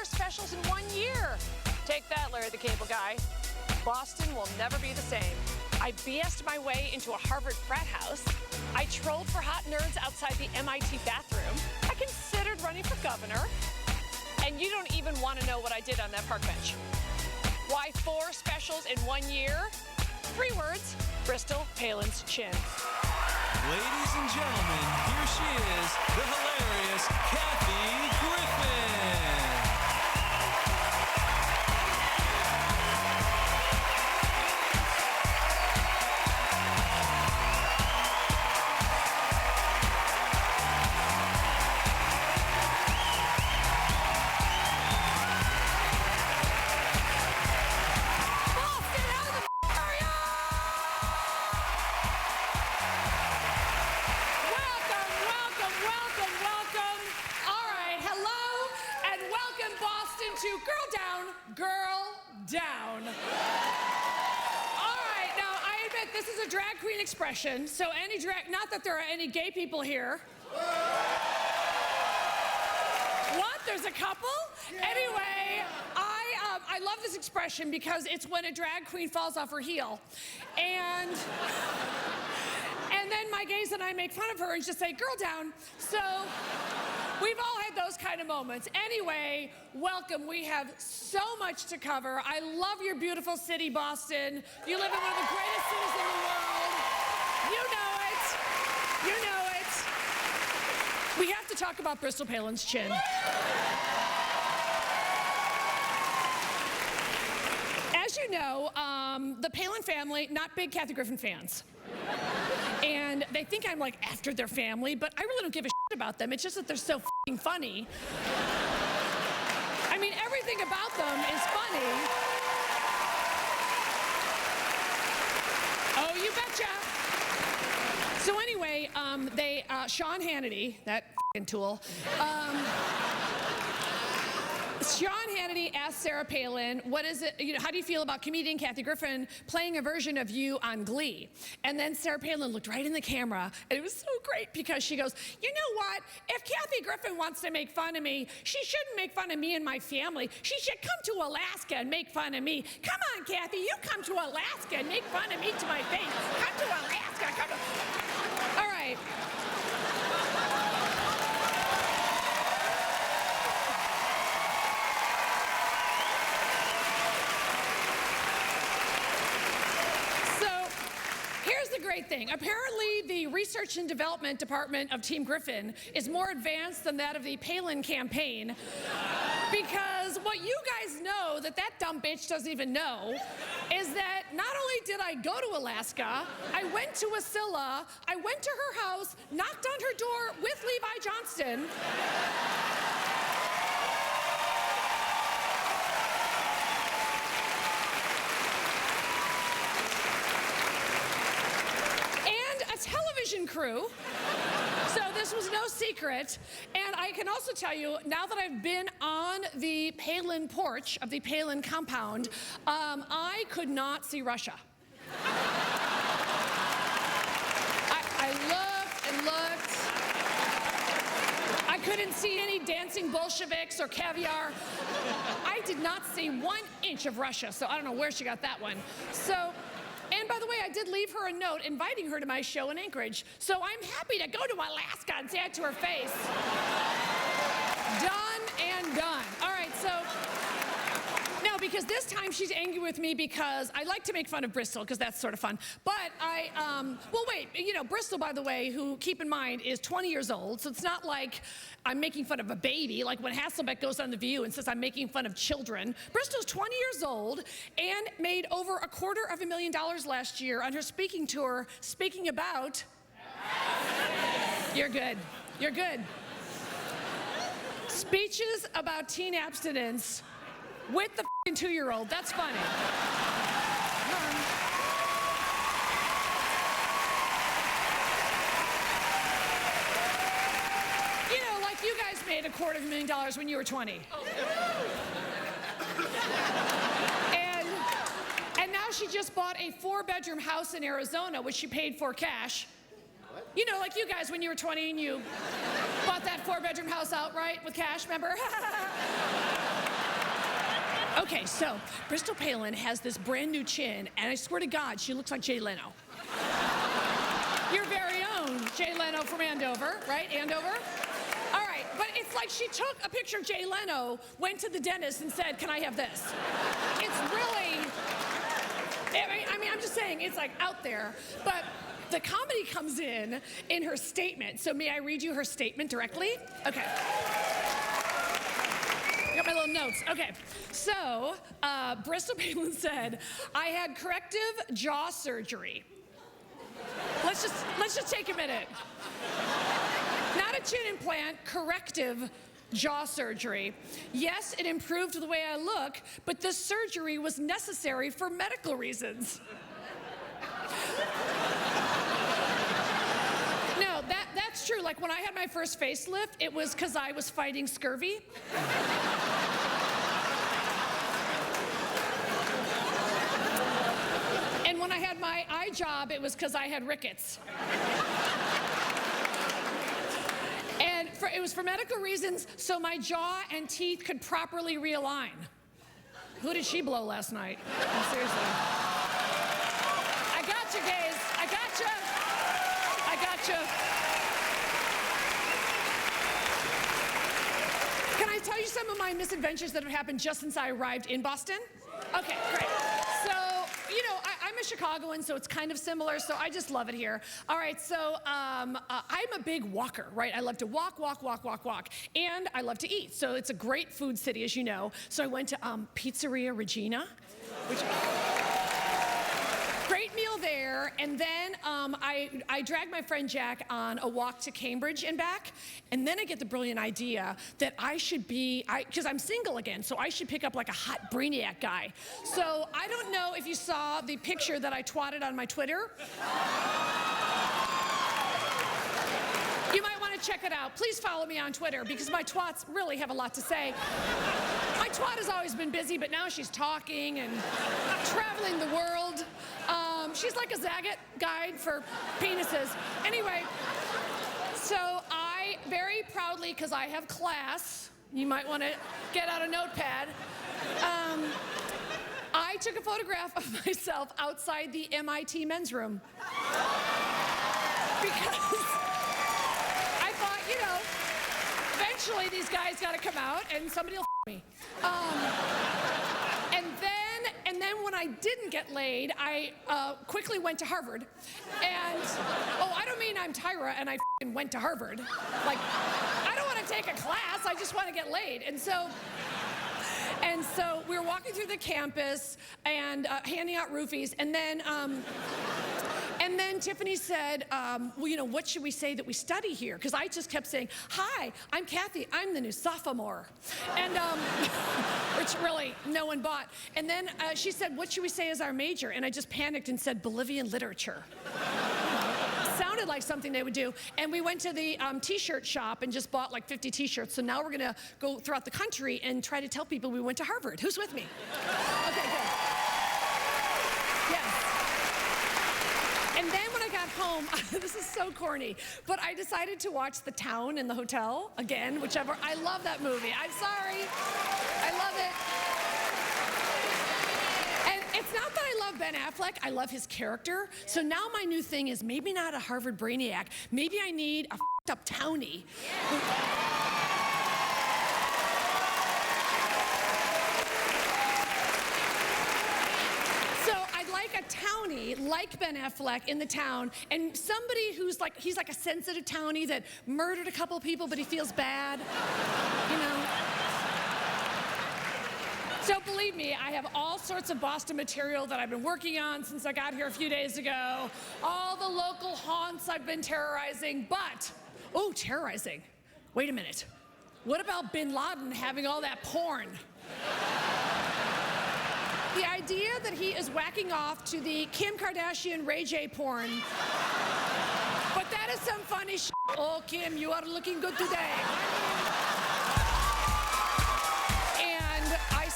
4 specials in 1 year. Take that, Larry the Cable Guy. Boston will never be the same. I BS'd my way into a Harvard frat house. I trolled for hot nerds outside the MIT bathroom. I considered running for governor. And you don't even want to know what I did on that park bench. Why 4 specials in 1 year? 3 words, Bristol Palin's chin. Ladies and gentlemen, here she is, the hilarious Griffin. To Girl Down, Girl Down. All right, now I admit this is a drag queen expression, so any drag, not that there are any gay people here. What, there's a couple? Yeah. Anyway, I love this expression because it's when a drag queen falls off her heel. And then my gays and I make fun of her and just say, girl down. So we've all had those kind of moments. Anyway, welcome. We have so much to cover. I love your beautiful city, Boston. You live in one of the greatest cities in the world. You know it. You know it. We have to talk about Bristol Palin's chin. As you know, the Palin family, not big Kathy Griffin fans. And they think I'm like after their family, but I really don't give a shit about them. It's just that they're so f***ing funny. I mean, everything about them is funny. Oh, you betcha. So anyway, Sean Hannity, that f***ing tool, Sean Hannity asked Sarah Palin, what is it, how do you feel about comedian Kathy Griffin playing a version of you on Glee? And then Sarah Palin looked right in the camera, and it was so great because she goes, you know what? If Kathy Griffin wants to make fun of me, she shouldn't make fun of me and my family. She should come to Alaska and make fun of me. Come on, Kathy, you come to Alaska and make fun of me to my face. Come to Alaska, come to... All right. Great thing. Apparently, the research and development department of Team Griffin is more advanced than that of the Palin campaign, because what you guys know that dumb bitch doesn't even know is that not only did I go to Alaska, I went to Wasilla, I went to her house, knocked on her door with Levi Johnston. Television crew, so this was no secret. And I can also tell you, now that I've been on the Palin porch of the Palin compound, I could not see Russia. I looked and looked. I couldn't see any dancing Bolsheviks or caviar. I did not see 1 inch of Russia, so I don't know where she got that one. So. And by the way, I did leave her a note inviting her to my show in Anchorage. So I'm happy to go to Alaska and say it to her face. Done and done. All right, so now because this time she's angry with me because I like to make fun of Bristol because that's sort of fun. But well, wait, Bristol, by the way, who, keep in mind, is 20 years old. So it's not like I'm making fun of a baby, like when Hasselbeck goes on The View and says I'm making fun of children. Bristol's 20 years old and made over $250,000 last year on her speaking tour, speaking about... You're good. You're good. Speeches about teen abstinence with the f***ing 2-year-old. That's funny. You guys made $250,000 when you were 20. And now she just bought a 4-bedroom house in Arizona, which she paid for cash. What? Like you guys when you were 20 and you bought that 4-bedroom house outright with cash, remember? Okay, so Bristol Palin has this brand new chin, and I swear to God, she looks like Jay Leno. Your very own Jay Leno from Andover, right? Andover? All right, but it's like she took a picture of Jay Leno, went to the dentist, and said, "Can I have this?" It's really, I mean, I'm just saying, it's like out there. But the comedy comes in her statement. So may I read you her statement directly? Okay. Got my little notes. Okay, so Bristol Palin said, "I had corrective jaw surgery." Let's just take a minute. Not a chin implant, corrective jaw surgery. Yes, it improved the way I look, but this surgery was necessary for medical reasons. No, that's true. Like when I had my first facelift, it was because I was fighting scurvy. And when I had my eye job, it was because I had rickets. And it was for medical reasons, so my jaw and teeth could properly realign. Who did she blow last night? Oh, seriously. I got you, gays. I got you. I got you. Can I tell you some of my misadventures that have happened just since I arrived in Boston? Okay, great. So, you know, I'm a Chicagoan, so it's kind of similar, so I just love it here. All right, so I'm a big walker, right? I love to walk, and I love to eat. So it's a great food city, as you know. So I went to Pizzeria Regina, which... Great meal there, and then I dragged my friend Jack on a walk to Cambridge and back, and then I get the brilliant idea that I should be, because I'm single again, so I should pick up like a hot brainiac guy. So I don't know if you saw the picture that I twatted on my Twitter. You might want to check it out. Please follow me on Twitter because my twats really have a lot to say. My twat has always been busy, but now she's talking and traveling the world. She's like a Zagat guide for penises. Anyway, so I very proudly, because I have class, you might want to get out a notepad, I took a photograph of myself outside the MIT men's room. Because I thought, you know, eventually these guys got to come out and somebody will me. And then when I didn't get laid, I quickly went to Harvard. And, oh, I don't mean I'm Tyra and I went to Harvard. Like, I don't want to take a class, I just want to get laid. And so we were walking through the campus and handing out roofies, and then Tiffany said, well, you know, what should we say that we study here? Because I just kept saying, "Hi, I'm Kathy, I'm the new sophomore." And, which really no one bought. And then she said, "What should we say as our major?" And I just panicked and said, "Bolivian literature." Sounded like something they would do. And we went to the t-shirt shop and just bought like 50 t-shirts. So now we're gonna go throughout the country and try to tell people we went to Harvard. Who's with me? Okay, good. Yes. And then when I got home, this is so corny, but I decided to watch The Town in the hotel again, whichever. I love that movie. I'm sorry. I love it. And it's not that I love Ben Affleck, I love his character. So now my new thing is maybe not a Harvard brainiac, maybe I need a up townie. So I'd like a townie like Ben Affleck in The Town, and somebody who's like, he's like a sensitive townie that murdered a couple people, but he feels bad, you know? So believe me, I have all sorts of Boston material that I've been working on since I got here a few days ago. All the local haunts I've been terrorizing, but, oh, terrorizing. Wait a minute. What about Bin Laden having all that porn? The idea that he is whacking off to the Kim Kardashian Ray J porn. But that is some funny shit. Oh, Kim, you are looking good today.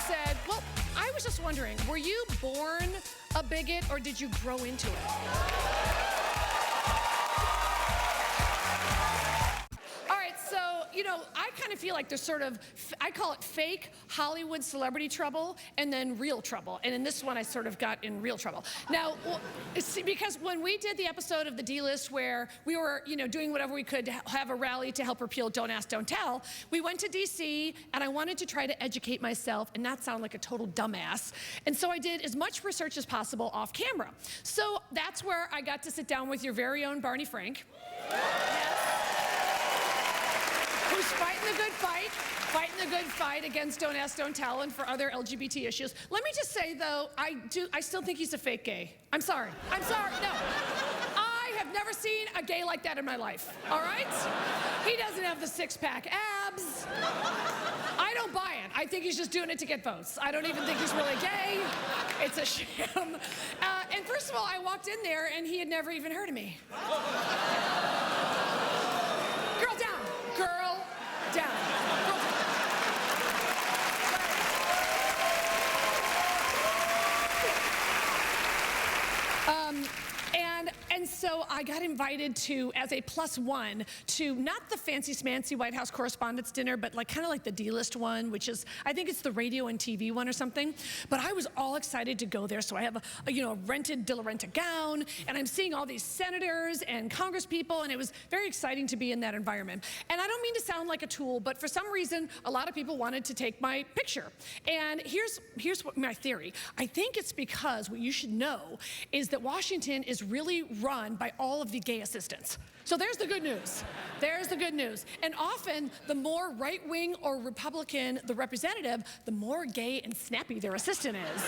Said, well, I was just wondering, were you born a bigot or did you grow into it? All right, so, you know, I kind of feel like there's sort of, I call it fake Hollywood celebrity trouble and then real trouble. And in this one, I sort of got in real trouble. Now, because when we did the episode of the D-List where we were, doing whatever we could to have a rally to help repeal Don't Ask, Don't Tell, we went to DC and I wanted to try to educate myself and not sound like a total dumbass. And so I did as much research as possible off camera. So that's where I got to sit down with your very own Barney Frank. Yes. Who's fighting the good fight against Don't Ask, Don't Tell and for other LGBT issues. Let me just say though, I still think he's a fake gay. I'm sorry, no. I have never seen a gay like that in my life, all right? He doesn't have the six-pack abs. I don't buy it. I think he's just doing it to get votes. I don't even think he's really gay. It's a sham. And first of all, I walked in there and he had never even heard of me. Girl down, girl down. And so I got invited to, as a +1, to not the fancy smancy White House Correspondents' Dinner, but kind of like the D-List one, which is, I think it's the radio and TV one or something. But I was all excited to go there, so I have a rented De La Renta gown, and I'm seeing all these senators and congresspeople, and it was very exciting to be in that environment. And I don't mean to sound like a tool, but for some reason, a lot of people wanted to take my picture. And here's what my theory. I think it's because what you should know is that Washington is really run by all of the gay assistants. So there's the good news. There's the good news. And often, the more right-wing or Republican the representative, the more gay and snappy their assistant is.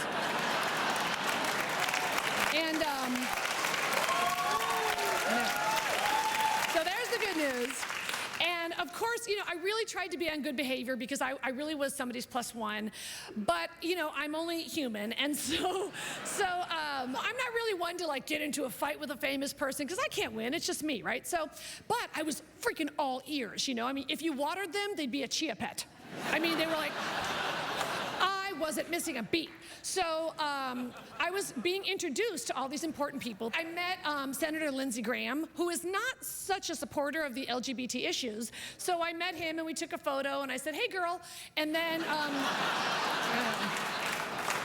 And, so there's the good news. And of course, I really tried to be on good behavior because I really was somebody's +1, but I'm only human, and so I'm not really one to get into a fight with a famous person because I can't win. It's just me, right? So, but I was freaking all ears. I mean, if you watered them, they'd be a chia pet. I mean, they were like, I wasn't missing a beat. So I was being introduced to all these important people. I met Senator Lindsey Graham, who is not such a supporter of the LGBT issues. So I met him and we took a photo and I said, hey girl. And then,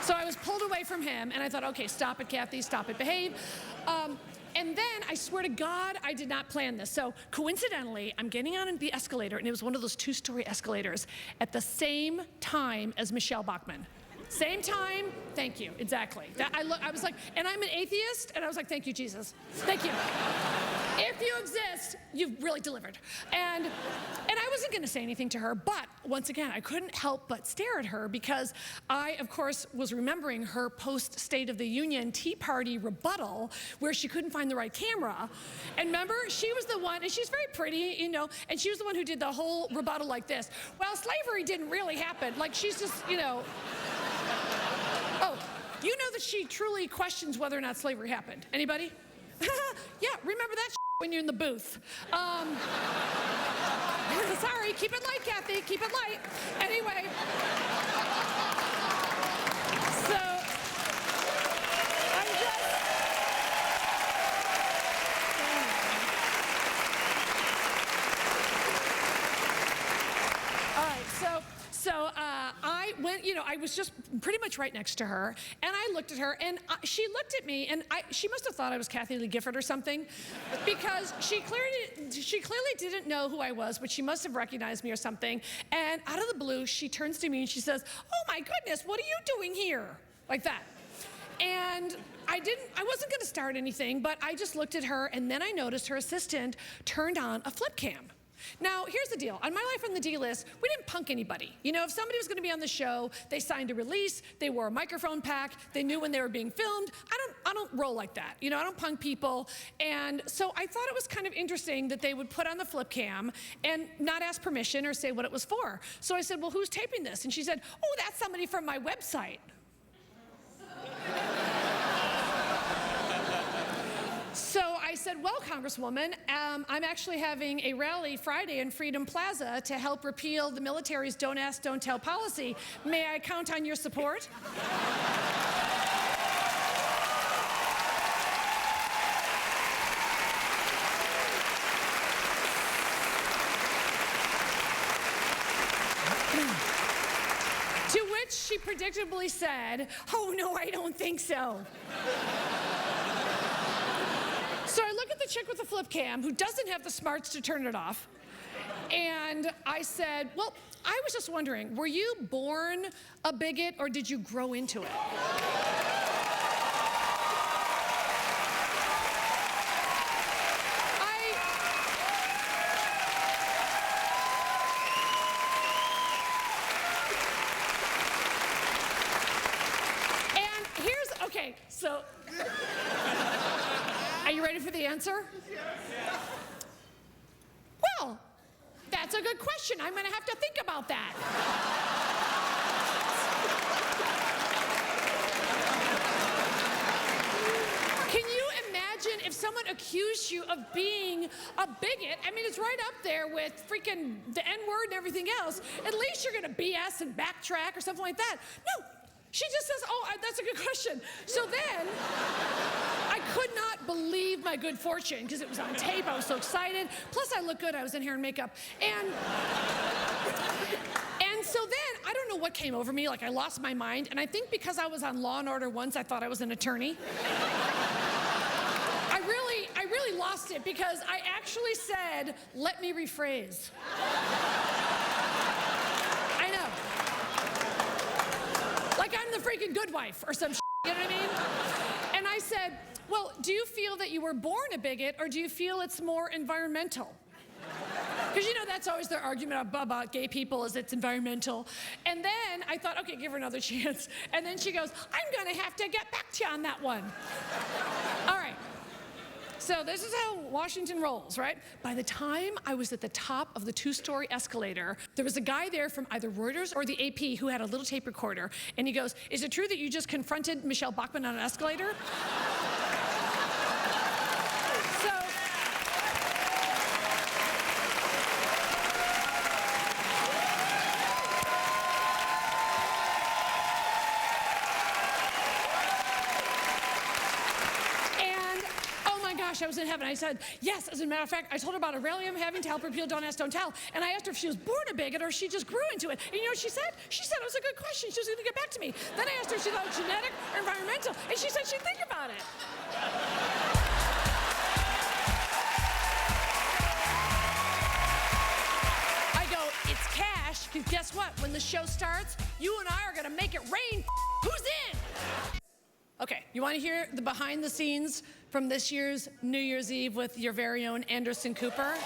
so I was pulled away from him and I thought, okay, stop it, Kathy, stop it, behave. And then, I swear to God, I did not plan this. So coincidentally, I'm getting on the escalator, and it was one of those 2-story escalators at the same time as Michele Bachmann. Same time, thank you, exactly. I was like, and I'm an atheist, and I was like, thank you, Jesus. Thank you. If you exist, you've really delivered. And I wasn't gonna say anything to her, but once again, I couldn't help but stare at her because I, of course, was remembering her post-State of the Union Tea Party rebuttal where she couldn't find the right camera. And remember, she was the one, and she's very pretty, and she was the one who did the whole rebuttal like this. Well, slavery didn't really happen. She's just, Oh, you know that she truly questions whether or not slavery happened. Anybody? Yeah, remember that when you're in the booth. Sorry, keep it light, Kathy, keep it light. Anyway. So, I'm just... All right, so I went, I was just pretty much right next to her, and I looked at her, and she looked at me, and she must have thought I was Kathy Lee Gifford or something, because she clearly didn't know who I was, but she must have recognized me or something, and out of the blue, she turns to me and she says, oh my goodness, what are you doing here? Like that. And I wasn't gonna start anything, but I just looked at her, and then I noticed her assistant turned on a flip cam. Now, here's the deal. On My Life on the D-List, we didn't punk anybody. If somebody was going to be on the show, they signed a release, they wore a microphone pack, they knew when they were being filmed. I don't roll like that. I don't punk people. And so I thought it was kind of interesting that they would put on the flip cam and not ask permission or say what it was for. So I said, well, who's taping this? And she said, oh, that's somebody from my website. So I said, well, Congresswoman, I'm actually having a rally Friday in Freedom Plaza to help repeal the military's Don't Ask, Don't Tell policy. May I count on your support? predictably said, "Oh, no, I don't think so." So I look at the chick with the flip cam who doesn't have the smarts to turn it off. And I said, "Well, I was just wondering, were you born a bigot or did you grow into it?" Okay, so, are you ready for the answer? Well, that's a good question. I'm gonna have to think about that. Can you imagine if someone accused you of being a bigot? I mean, it's right up there with freaking the N-word and everything else. At least you're gonna BS and backtrack or something like that. No. She just says, "Oh, that's a good question." So then, I could not believe my good fortune because it was on tape. I was so excited. Plus, I look good. I was in hair and makeup. And so then, I don't know what came over me. Like, I lost my mind. And I think because I was on Law & Order once, I thought I was an attorney. I really lost it because I actually said, "Let me rephrase." Like I'm the freaking good wife or some shit, you know what I mean? And I said, "Well, do you feel that you were born a bigot or do you feel it's more environmental?" Because you know that's always their argument about gay people is it's environmental. And then I thought, okay, give her another chance. And then she goes, "I'm gonna have to get back to you on that one." All right. So this is how Washington rolls, right? By the time I was at the top of the 2-story escalator, there was a guy there from either Reuters or the AP who had a little tape recorder. And he goes, "Is it true that you just confronted Michele Bachmann on an escalator?" I was in heaven. I said, "Yes, as a matter of fact, I told her about a rally I'm having to help repeal Don't Ask, Don't Tell." And I asked her if she was born a bigot or she just grew into it. And you know what she said? She said it was a good question. She was going to get back to me. Then I asked her if she thought it was genetic or environmental. And she said she'd think about it. I go, "It's cash, because guess what? When the show starts, you and I are going to make it rain. Who's in?" Okay, you want to hear the behind the scenes from this year's New Year's Eve with your very own Anderson Cooper?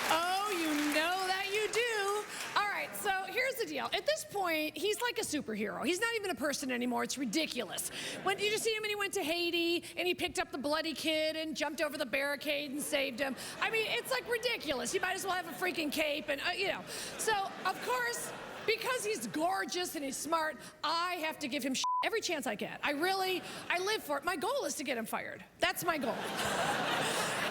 Oh, you know that you do. All right, so here's the deal. At this point, he's like a superhero. He's not even a person anymore. It's ridiculous. When you just see him when he went to Haiti and he picked up the bloody kid and jumped over the barricade and saved him. I mean, it's like ridiculous. He might as well have a freaking cape and, you know. So, of course, because he's gorgeous and he's smart, I have to give him shit every chance I get. I live for it. My goal is to get him fired. That's my goal.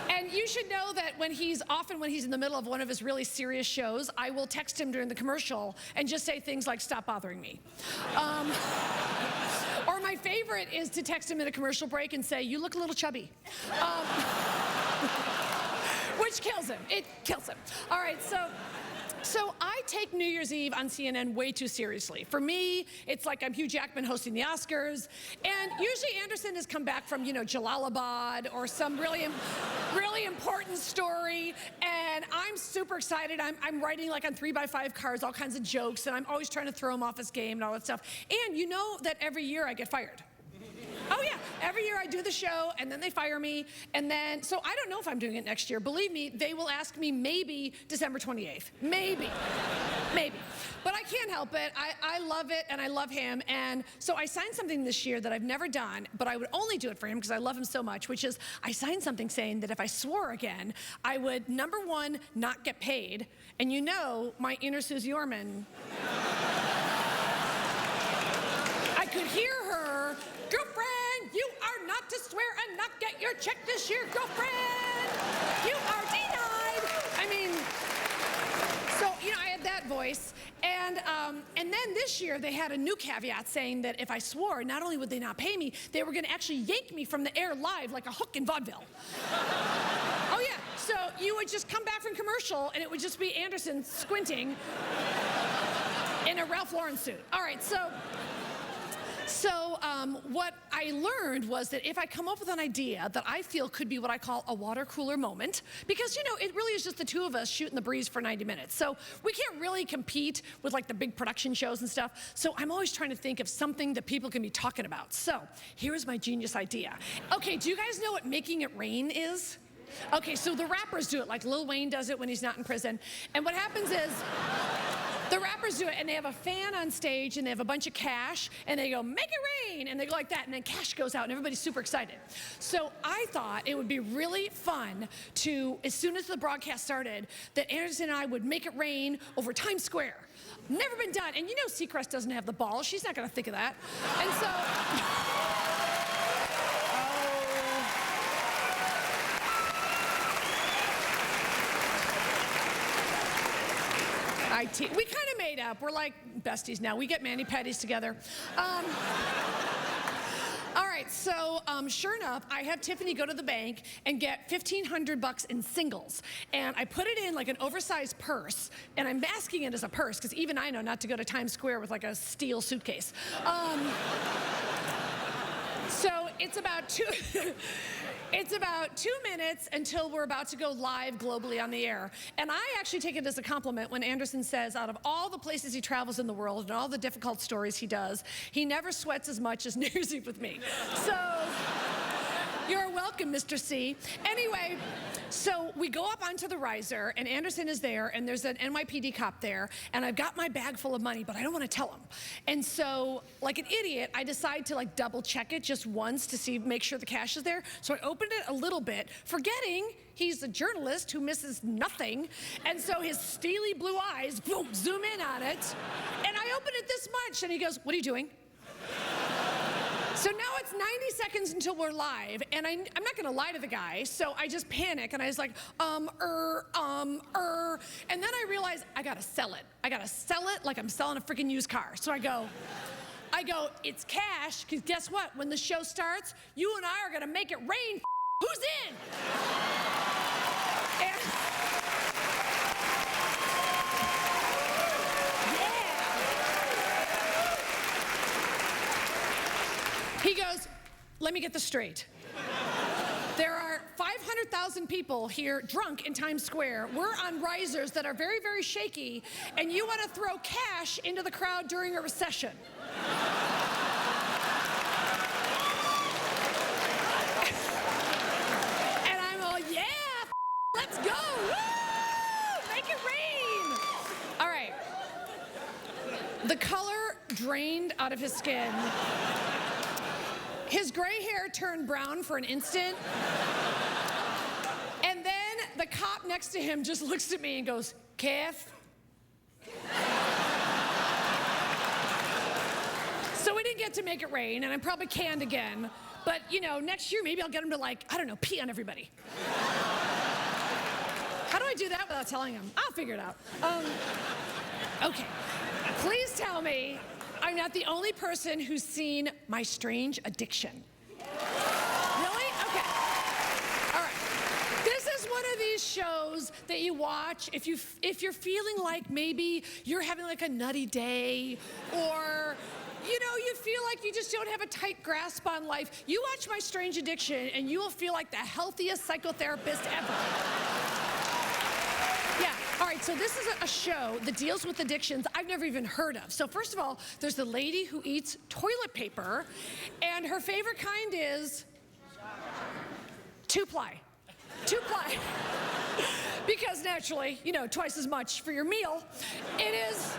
And you should know that when he's in the middle of one of his really serious shows, I will text him during the commercial and just say things like, "Stop bothering me." Or my favorite is to text him in a commercial break and say, "You look a little chubby." Which kills him. It kills him. All right, so I take New Year's Eve on CNN way too seriously. For me, it's like I'm Hugh Jackman hosting the Oscars. And usually Anderson has come back from, you know, Jalalabad or some really important story. And I'm super excited. I'm writing like on 3x5 cards, all kinds of jokes. And I'm always trying to throw him off his game and all that stuff. And you know that every year I get fired. Oh yeah, every year I do the show and then they fire me and then, so I don't know if I'm doing it next year. Believe me, they will ask me maybe December 28th. Maybe. But I can't help it. I love it and I love him. And so I signed something this year that I've never done, but I would only do it for him because I love him so much, which is I signed something saying that if I swore again, I would, number one, not get paid. And you know, my inner Susie Orman, I could hear her, "Girlfriend, you are not to swear and not get your check this year, girlfriend. You are denied." I mean, so, you know, I had that voice. And then this year they had a new caveat saying that if I swore, not only would they not pay me, they were going to actually yank me from the air live like a hook in vaudeville. Oh yeah, so you would just come back from commercial and it would just be Anderson squinting. in a Ralph Lauren suit. All right, so what I learned was that if I come up with an idea that I feel could be what I call a water cooler moment, because, you know, it really is just the two of us shooting the breeze for 90 minutes. So we can't really compete with like the big production shows and stuff. So I'm always trying to think of something that people can be talking about. So here's my genius idea. Okay, do you guys know what making it rain is? Okay, so the rappers do it, like Lil Wayne does it when he's not in prison. And what happens is, the rappers do it, and they have a fan on stage, and they have a bunch of cash, and they go, make it rain, and they go like that, and then cash goes out, and everybody's super excited. So I thought it would be really fun to, as soon as the broadcast started, that Anderson and I would make it rain over Times Square. Never been done, and you know Seacrest doesn't have the balls. She's not gonna think of that. And so... we kind of made up. We're like besties now. We get mani-pedis together. All right, so sure enough, I have Tiffany go to the bank and get $1,500 in singles. And I put it in like an oversized purse, and I'm masking it as a purse, because even I know not to go to Times Square with like a steel suitcase. So it's about it's about 2 minutes until we're about to go live globally on the air. And I actually take it as a compliment when Anderson says, out of all the places he travels in the world and all the difficult stories he does, he never sweats as much as New Year's Eve with me. So you're welcome, Mr. C. Anyway, so we go up onto the riser, and Anderson is there, and there's an NYPD cop there, and I've got my bag full of money, but I don't want to tell him. And so, like an idiot, I decide to like double check it just once to see, make sure the cash is there. So I opened it a little bit, forgetting he's a journalist who misses nothing, and so his steely blue eyes, boom, zoom in on it, and I open it this much, and he goes, "What are you doing?" So now it's 90 seconds until we're live, and I'm not gonna lie to the guy, so I just panic, and I was like, and then I realize I gotta sell it. I gotta sell it like I'm selling a freaking used car. So I go, it's cash, because guess what? When the show starts, you and I are gonna make it rain, who's in? And he goes, let me get this straight. There are 500,000 people here drunk in Times Square. We're on risers that are very, very shaky, and you want to throw cash into the crowd during a recession. And I'm all, yeah, let's go. Woo! Make it rain. All right. The color drained out of his skin. His gray hair turned brown for an instant. And then the cop next to him just looks at me and goes, "Calf." So we didn't get to make it rain, and I'm probably canned again. But, you know, next year maybe I'll get him to, like, I don't know, pee on everybody. How do I do that without telling him? I'll figure it out. Okay. Please tell me I'm not the only person who's seen My Strange Addiction. Really? Okay. All right. This is one of these shows that you watch if you're feeling like maybe you're having like a nutty day, or you know, you feel like you just don't have a tight grasp on life. You watch My Strange Addiction and you will feel like the healthiest psychotherapist ever. Yeah, all right, so this is a show that deals with addictions I've never even heard of. So first of all, there's the lady who eats toilet paper, and her favorite kind is two-ply. Two-ply. Because naturally, you know, twice as much for your meal. It is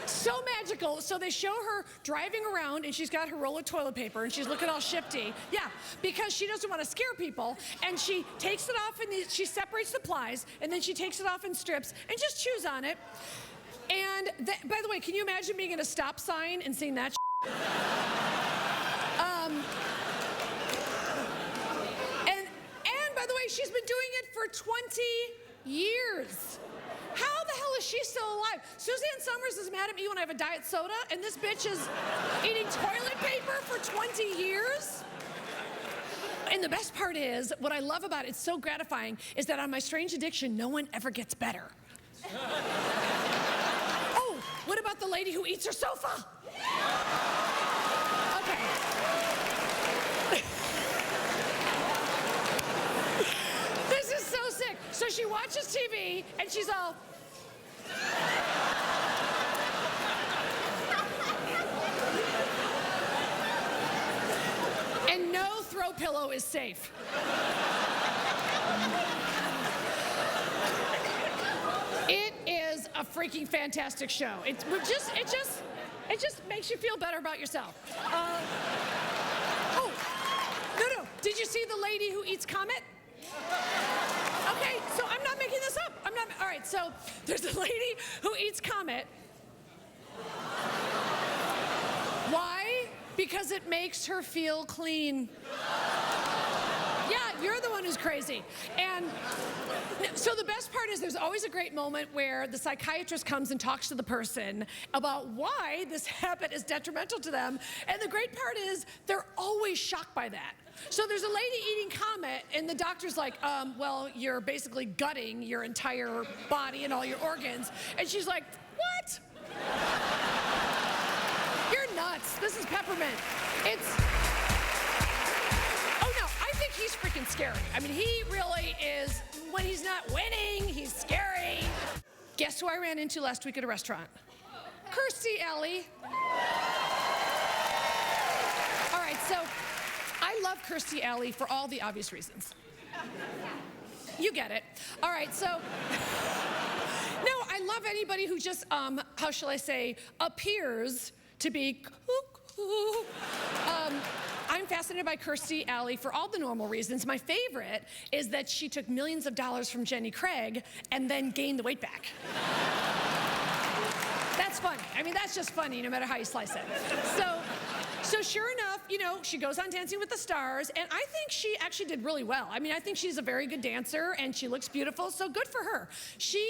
so magical. So they show her driving around, and she's got her roll of toilet paper, and she's looking all shifty. Yeah, because she doesn't want to scare people, and she takes it off, and she separates the plies, and then she takes it off in strips and just chews on it. And by the way, can you imagine being at a stop sign and seeing that? And by the way, she's been doing it for 20 years. How the hell is she still alive? Suzanne Summers is mad at me when I have a diet soda, and this bitch is eating toilet paper for 20 years? And the best part is, what I love about it, it's so gratifying, is that on My Strange Addiction, no one ever gets better. Oh, What about the lady who eats her sofa? Okay. This is so sick. So she watches TV and she's all, and no throw pillow is safe. It is a freaking fantastic show. It just makes you feel better about yourself. Oh, no. Did you see the lady who eats Comet? Okay, so I'm not making this up. All right, so there's a lady who eats Comet. Why? Because it makes her feel clean. Yeah, you're the one who's crazy. And so the best part is there's always a great moment where the psychiatrist comes and talks to the person about why this habit is detrimental to them. And the great part is they're always shocked by that. So there's a lady eating Comet, and the doctor's like, well, you're basically gutting your entire body and all your organs. And she's like, what? You're nuts. This is peppermint. He's freaking scary. I mean, he really is, when he's not winning, he's scary. Guess who I ran into last week at a restaurant? Kirstie Alley. All right, so I love Kirstie Alley for all the obvious reasons. You get it. All right, so, no, I love anybody who just, how shall I say, appears to be cuckoo. I'm fascinated by Kirstie Alley for all the normal reasons. My favorite is that she took millions of dollars from Jenny Craig and then gained the weight back. That's funny. I mean, that's just funny no matter how you slice it. So sure enough, you know, she goes on Dancing with the Stars, and I think she actually did really well. I mean, I think she's a very good dancer, and she looks beautiful, so good for her. She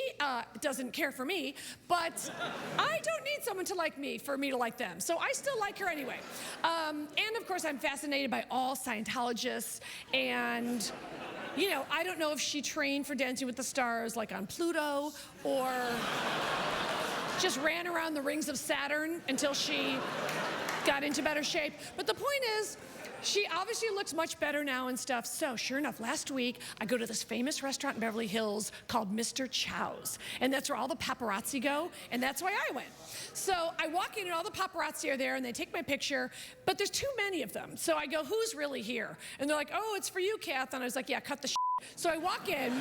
doesn't care for me, but I don't need someone to like me for me to like them, so I still like her anyway. And of course, I'm fascinated by all Scientologists, and you know, I don't know if she trained for Dancing with the Stars like on Pluto, or just ran around the rings of Saturn until she got into better shape. But the point is, she obviously looks much better now and stuff. So sure enough, last week, I go to this famous restaurant in Beverly Hills called Mr. Chow's. And that's where all the paparazzi go, and that's why I went. So I walk in and all the paparazzi are there and they take my picture, but there's too many of them. So I go, who's really here? And they're like, oh, it's for you, Kath. And I was like, yeah, cut the shit. So I walk in,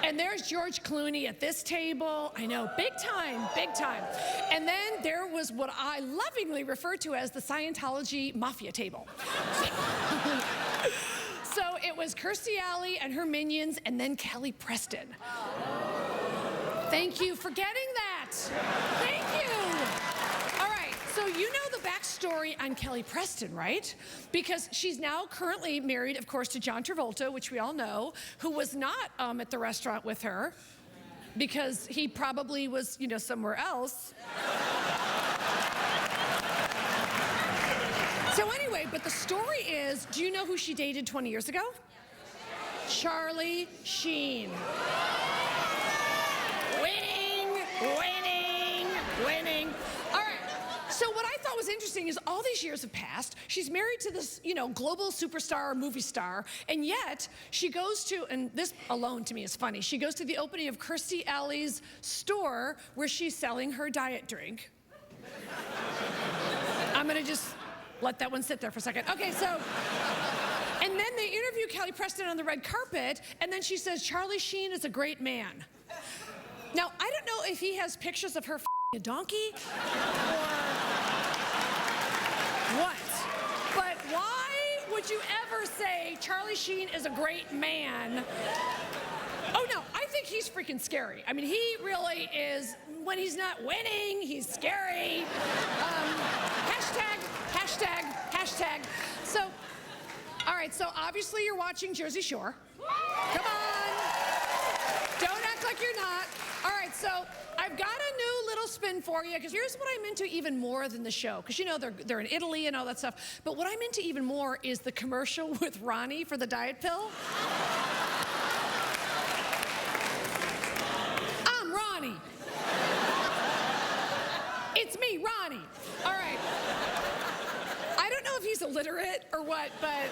and there's George Clooney at this table. I know, big time, big time. And then there was what I lovingly refer to as the Scientology mafia table. So it was Kirstie Alley and her minions, and then Kelly Preston. Thank you for getting that. Thank you. All right, so you know the backstory on Kelly Preston, right? Because she's now currently married, of course, to John Travolta, which we all know, who was not at the restaurant with her because he probably was, you know, somewhere else. So anyway, but the story is, do you know who she dated 20 years ago? Charlie Sheen. Winning. All right. So what I thought was interesting is all these years have passed. She's married to this, you know, global superstar, movie star, and yet she goes to, and this alone to me is funny, she goes to the opening of Kirstie Alley's store where she's selling her diet drink. I'm gonna just let that one sit there for a second. Okay, so, and then they interview Kelly Preston on the red carpet, and then she says, Charlie Sheen is a great man. Now, I don't know if he has pictures of her a donkey or what, but why would you ever say Charlie Sheen is a great man? Oh no, I think he's freaking scary. I mean, he really is, when he's not winning, he's scary. Hashtag. So, all right, so obviously you're watching Jersey Shore. Come on. Don't act like you're not. All right, so I've got a new little spin for you, because here's what I'm into even more than the show. Because, you know, they're in Italy and all that stuff. But what I'm into even more is the commercial with Ronnie for the diet pill. I'm Ronnie. It's me, Ronnie. All right. I don't know if he's illiterate or what, but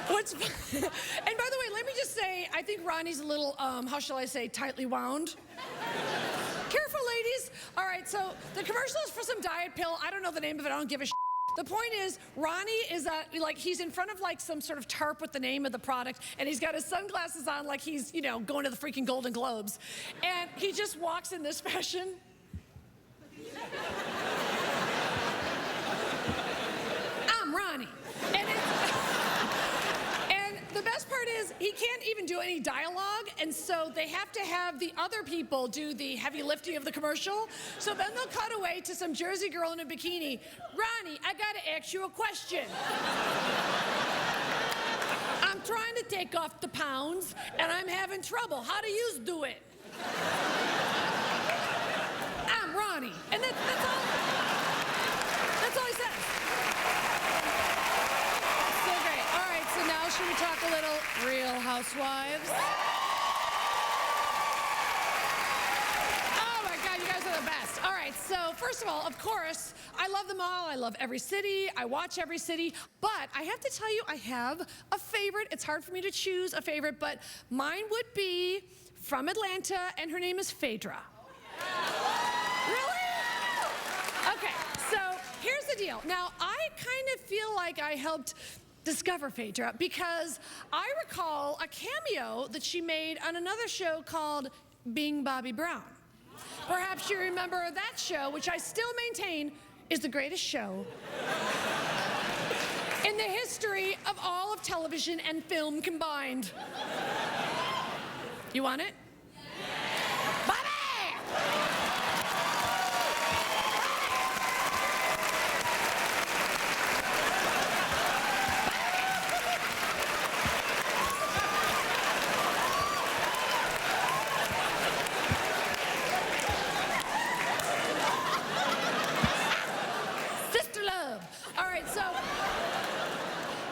what's and by the way, let me just say, I think Ronnie's a little, how shall I say, tightly wound. Careful, ladies. All right, so the commercial is for some diet pill. I don't know the name of it. I don't give a shit. The point is, Ronnie is like, he's in front of like some sort of tarp with the name of the product, and he's got his sunglasses on like he's, you know, going to the freaking Golden Globes. And he just walks in this fashion. I'm Ronnie. And the best part is, he can't even do any dialogue, and so they have to have the other people do the heavy lifting of the commercial. So then they'll cut away to some Jersey girl in a bikini. Ronnie, I gotta ask you a question. I'm trying to take off the pounds, and I'm having trouble. How do you do it? I'm Ronnie. And that's all. That's all he says. So great. All right, so now should we talk a little Real Housewives? Oh my God, you guys are the best. All right, so first of all, of course, I love them all. I love every city. I watch every city. But I have to tell you, I have a favorite. It's hard for me to choose a favorite, but mine would be from Atlanta, and her name is Phaedra. Really? Okay, so here's the deal. Now, I kind of feel like I helped discover Phaedra because I recall a cameo that she made on another show called Being Bobby Brown. Perhaps you remember that show, which I still maintain is the greatest show in the history of all of television and film combined. You want it? Bobby! Sister love. All right, so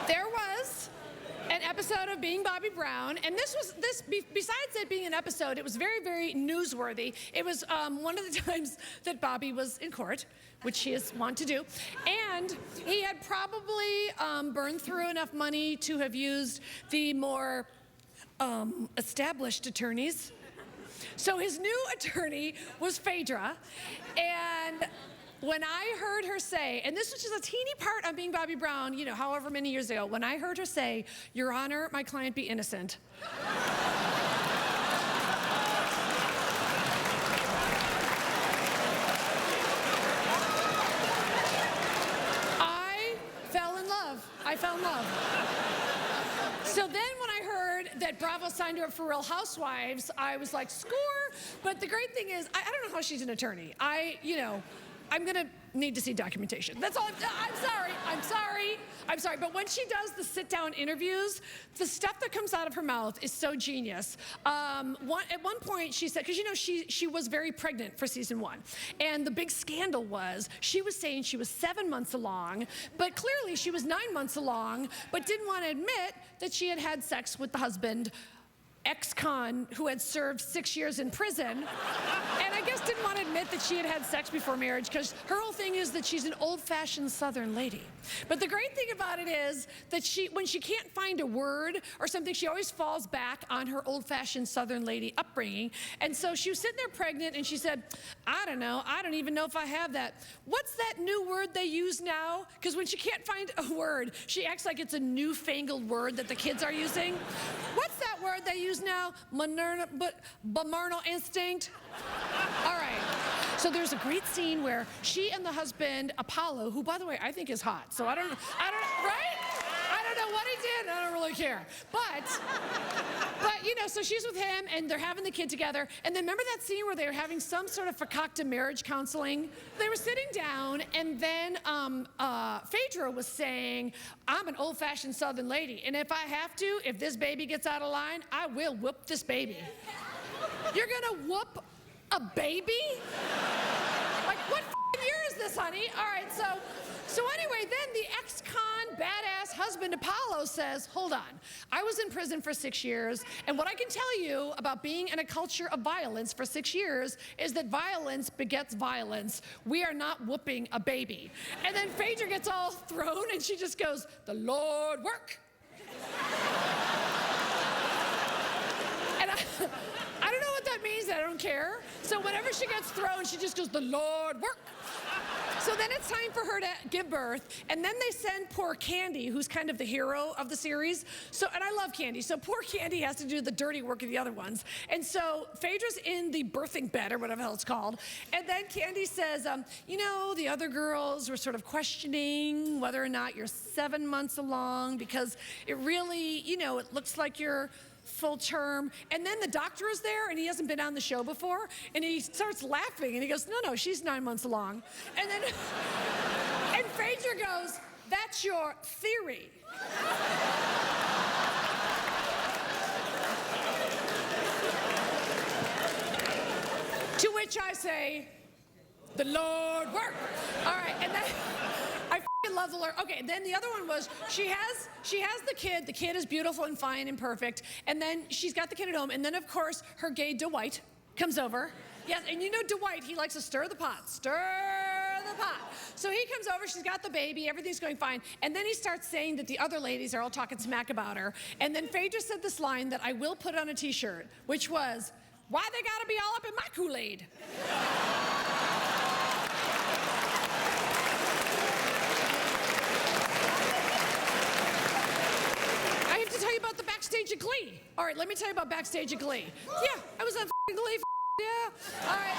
there was an episode of Being Bobby Brown, and besides it being an episode, it was very, very newsworthy. It was one of the times that Bobby was in court, which he is wont to do, and he had probably burned through enough money to have used the more established attorneys. So his new attorney was Phaedra, and when I heard her say, and this was just a teeny part on Being Bobby Brown, you know, however many years ago, when I heard her say, "Your Honor, my client be innocent." I fell in love. So then when I heard that Bravo signed her up for Real Housewives, I was like, score. But the great thing is, I don't know how she's an attorney. I'm gonna need to see documentation. That's all. I'm sorry. But when she does the sit-down interviews, the stuff that comes out of her mouth is so genius. At one point, she said, because you know she was very pregnant for season 1, and the big scandal was she was saying she was 7 months along, but clearly she was 9 months along, but didn't want to admit that she had had sex with the husband, ex-con, who had served 6 years in prison, and I guess didn't want to admit that she had had sex before marriage because her whole thing is that she's an old-fashioned Southern lady. But the great thing about it is that when she can't find a word or something, she always falls back on her old-fashioned Southern lady upbringing. And so she was sitting there pregnant, and she said, I don't know, I don't even know if I have that. What's that new word they use now? Because when she can't find a word, she acts like it's a newfangled word that the kids are using. What's that word they use now? Maternal instinct? All right. So there's a great scene where she and the husband, Apollo, who, by the way, I think is hot. So I don't, right? I don't know what he did. I don't really care. But you know, so she's with him, and they're having the kid together. And then remember that scene where they were having some sort of fakakta marriage counseling? They were sitting down, and then Phaedra was saying, I'm an old-fashioned Southern lady, and if I have to, if this baby gets out of line, I will whoop this baby. You're gonna whoop a baby? Like, what year is this, honey? All right, So anyway, then the ex-con badass husband Apollo says, hold on, I was in prison for 6 years, and what I can tell you about being in a culture of violence for 6 years is that violence begets violence. We are not whooping a baby. And then Phaedra gets all thrown, and she just goes, the Lord work. And I don't know what that means, I don't care. So whenever she gets thrown, she just goes, the Lord work. So then it's time for her to give birth, and then they send poor Candy, who's kind of the hero of the series. So, and I love Candy, so poor Candy has to do the dirty work of the other ones. And so Phaedra's in the birthing bed, or whatever the hell it's called, and then Candy says, you know, the other girls were sort of questioning whether or not you're 7 months along, because it really, you know, it looks like you're full term. And then the doctor is there, and he hasn't been on the show before, and he starts laughing, and he goes, no, she's 9 months along. And then, and Phaedra goes, that's your theory. To which I say, the Lord work. All right, and then I love the Lord. Okay, then the other one was she has the kid. The kid is beautiful and fine and perfect. And then she's got the kid at home. And then of course her gay Dwight comes over. Yes, and you know Dwight, he likes to stir the pot. Stir the pot. So he comes over, she's got the baby, everything's going fine. And then he starts saying that the other ladies are all talking smack about her. And then Phaedra said this line that I will put on a t-shirt, which was, why they gotta be all up in my Kool-Aid? Tell you about the backstage at Glee. All right, let me tell you about backstage at Glee. Yeah, I was on Glee. Yeah. All right.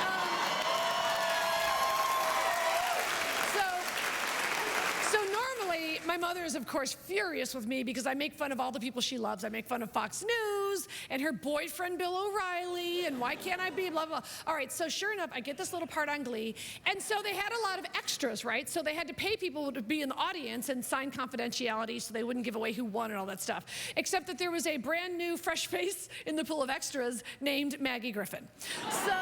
So normally my mother is of course furious with me because I make fun of all the people she loves. I make fun of Fox News and her boyfriend Bill O'Reilly and why can't I be blah blah. All right, so sure enough, I get this little part on Glee, and so they had a lot of extras, right? So they had to pay people to be in the audience and sign confidentiality so they wouldn't give away who won and all that stuff. Except that there was a brand new fresh face in the pool of extras named Maggie Griffin. So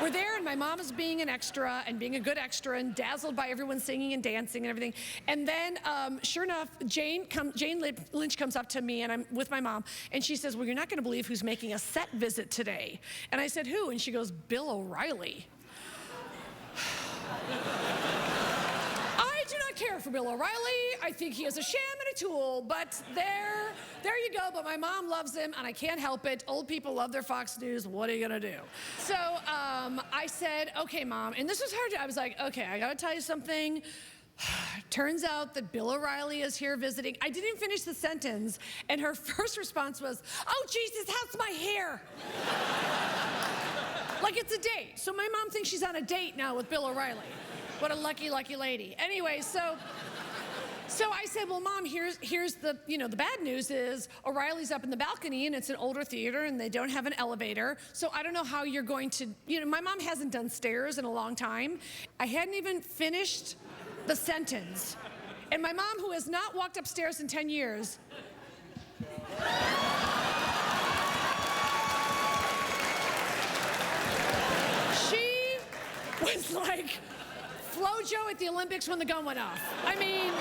we're there, and my mom is being an extra and being a good extra and dazzled by everyone singing and dancing and everything. And then, sure enough, Jane Lynch comes up to me, and I'm with my mom, and she says, well, you're not going to believe who's making a set visit today. And I said, who? And she goes, Bill O'Reilly. I do not care for Bill O'Reilly. I think he is a sham and a tool, but there you go. But my mom loves him, and I can't help it. Old people love their Fox News. What are you gonna do? So I said, okay, Mom, and this was hard. I was like, okay, I gotta tell you something. Turns out that Bill O'Reilly is here visiting. I didn't finish the sentence, and her first response was, oh, Jesus, how's my hair? Like it's a date. So my mom thinks she's on a date now with Bill O'Reilly. What a lucky, lucky lady. Anyway, so I said, well, Mom, here's the, the bad news is O'Reilly's up in the balcony, and it's an older theater, and they don't have an elevator. So I don't know how you're going to, my mom hasn't done stairs in a long time. I hadn't even finished the sentence. And my mom, who has not walked upstairs in 10 years, she was like Flojo at the Olympics when the gun went off. I mean,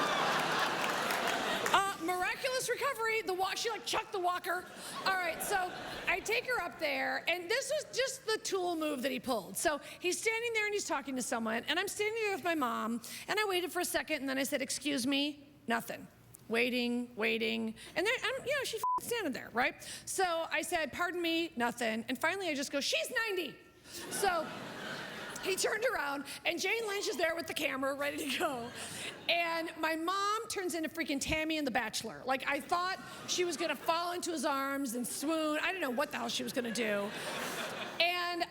miraculous recovery. She like chucked the walker. All right, so I take her up there, and this was just the tool move that he pulled. So he's standing there and he's talking to someone, and I'm standing there with my mom, and I waited for a second, and then I said, excuse me, nothing. Waiting, and then, she's standing there, right? So I said, pardon me, nothing, and finally I just go, she's 90. So he turned around, and Jane Lynch is there with the camera, ready to go. And my mom turns into freaking Tammy in The Bachelor. Like, I thought she was gonna fall into his arms and swoon. I didn't know what the hell she was gonna do. And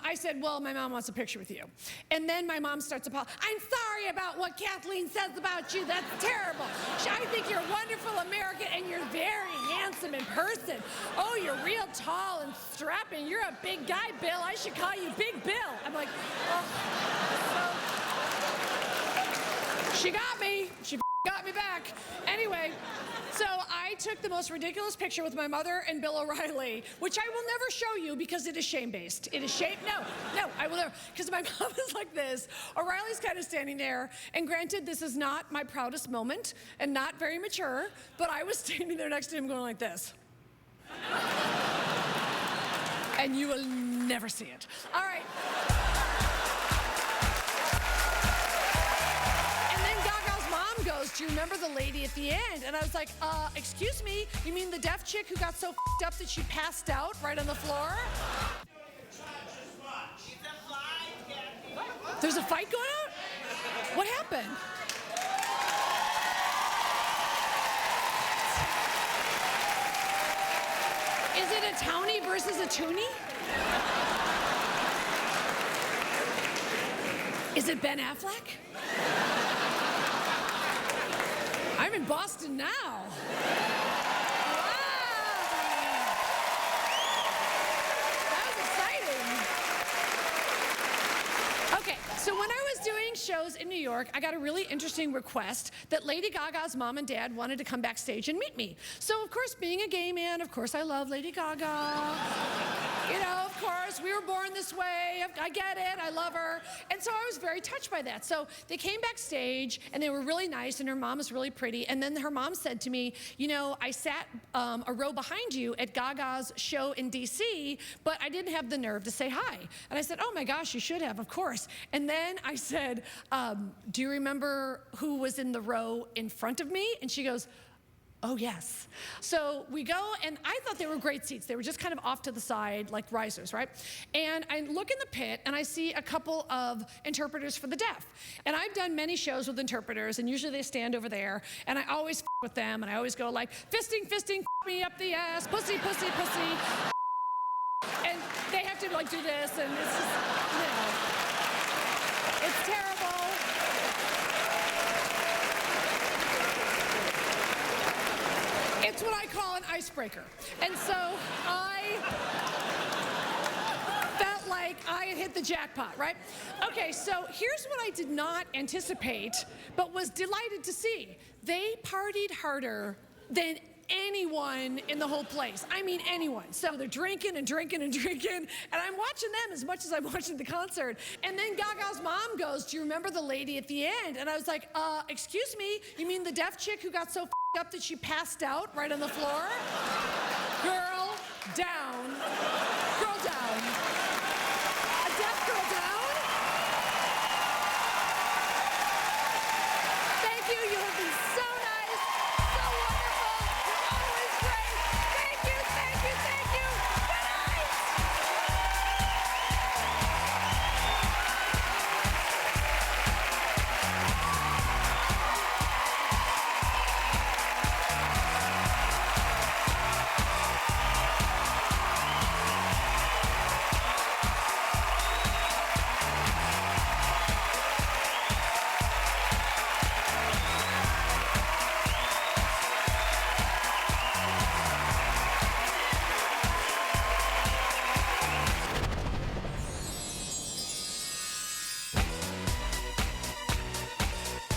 I said, well, my mom wants a picture with you. And then my mom starts apologizing. I'm sorry about what Kathleen says about you. That's terrible. I think you're a wonderful American, and you're very handsome in person. Oh, you're real tall and strapping. You're a big guy, Bill. I should call you Big Bill. I'm like, oh. So she got me. She got me back. Anyway, so I took the most ridiculous picture with my mother and Bill O'Reilly, which I will never show you because it is shame-based. It is shame, no, I will never, because my mom is like this. O'Reilly's kind of standing there, and granted, this is not my proudest moment and not very mature, but I was standing there next to him going like this. And you will never see it. All right. Goes, do you remember the lady at the end? And I was like, excuse me, you mean the deaf chick who got so f***ed up that she passed out right on the floor? There's a fight going on? What happened? Is it a townie versus a toonie? Is it Ben Affleck? I'm in Boston now. Wow. That was exciting. Okay, so when I was doing shows in New York, I got a really interesting request that Lady Gaga's mom and dad wanted to come backstage and meet me. So, of course, being a gay man, of course, I love Lady Gaga. You know, of course, we were born this way. I get it. I love her. And so I was very touched by that. So they came backstage, and they were really nice, and her mom is really pretty. And then her mom said to me, you know, I sat a row behind you at Gaga's show in D.C., but I didn't have the nerve to say hi. And I said, oh, my gosh, you should have, of course. And then I said, do you remember who was in the row in front of me? And she goes, oh, yes. So we go, and I thought they were great seats. They were just kind of off to the side, like risers, right? And I look in the pit, and I see a couple of interpreters for the deaf. And I've done many shows with interpreters, and usually they stand over there, and I always with them, and I always go like, fisting, fisting, me up the ass, pussy, pussy, pussy. And they have to like do this, and it's just, you know, it's terrible. It's what I call an icebreaker. And so I felt like I had hit the jackpot, right? Okay, so here's what I did not anticipate, but was delighted to see. They partied harder than anyone in the whole place. I mean, anyone. So they're drinking and drinking and drinking, and I'm watching them as much as I'm watching the concert. And then Gaga's mom goes, do you remember the lady at the end? And I was like, excuse me, you mean the deaf chick who got so up that she passed out right on the floor? Girl down. Girl down. A deaf girl down? Thank you. You have been so